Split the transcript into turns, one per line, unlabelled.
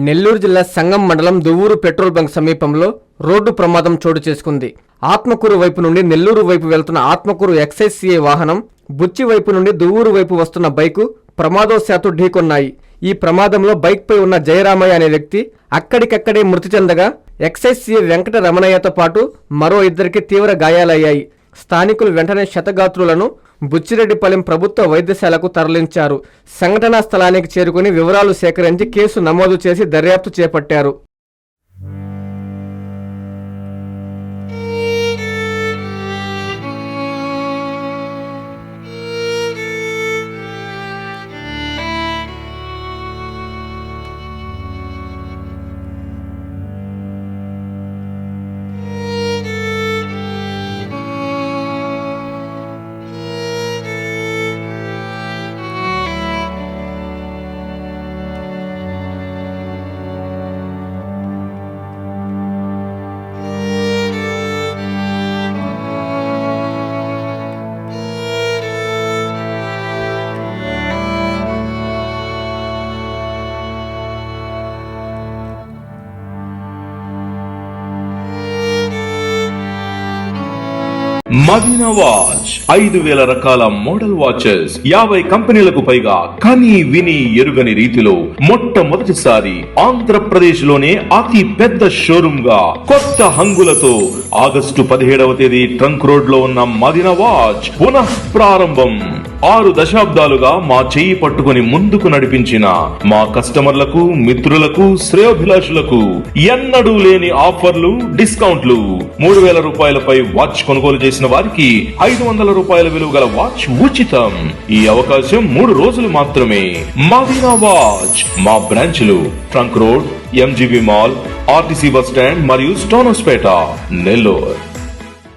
నెల్లూరు జిల్లా సంగం మండలం Duvvuru petrol bunk సమీపంలో రోడ్డు ప్రమాదం చోటు చేసుకుంది. ఆత్మకూరు వైపు నుండి నెల్లూరు వైపు వెళ్తున్న ఆత్మకూరు ఎక్సైజ్ వాహనం బుచ్చి వైపు నుండి దువ్వూరు వైపు వస్తున్న బైకు ప్రమాదవశాత్తు ఢీకొన్నాయి. ఈ ప్రమాదంలో బైక్ పై ఉన్న జయరామయ్య అనే వ్యక్తి అక్కడికక్కడే మృతి చెందగా ఎక్సైజ్ వెంకట రమణయ్యతో పాటు మరో ఇద్దరికి తీవ్ర గాయాలయ్యాయి. స్థానికులు వెంటనే క్షతగాత్రులను బుచ్చిరెడ్డిపాలెం ప్రభుత్వ వైద్యశాలకు తరలించారు. సంఘటనా స్థలానికి చేరుకుని వివరాలు సేకరించి కేసు నమోదు చేసి దర్యాప్తు చేపట్టారు.
మదీనా వాచ్ 5,000 రకాల మోడల్ వాచెస్, 50 కంపెనీలకు పైగా కని విని ఎరుగని రీతిలో మొట్టమొదటిసారి ఆంధ్రప్రదేశ్ లోనే అతి పెద్ద షోరూమ్ గా కొత్త హంగులతో ఆగస్టు 17వ తేదీ ట్రంక్ రోడ్ లో ఉన్న మదీనా వాచ్ పునః ప్రారంభం. 6 దశాబ్దాలుగా మా చెయ్యి పట్టుకుని ముందుకు నడిపించిన మా కస్టమర్లకు, మిత్రులకు, శ్రేయోభిలాషులకు ఎన్నడూ లేని ఆఫర్లు, డిస్కౌంట్లు. 3,000 రూపాయలపై వాచ్ కొనుగోలు చేసిన వారికి 500 రూపాయల విలువ గల వాచ్ ఉచితం. ఈ అవకాశం 3 రోజులు మాత్రమే. మదీనా వాచ్ మా బ్రాంచ్లు trunk road, MGB mall, RTC bus stand మరియు స్టోనస్పేట, నెల్లూరు.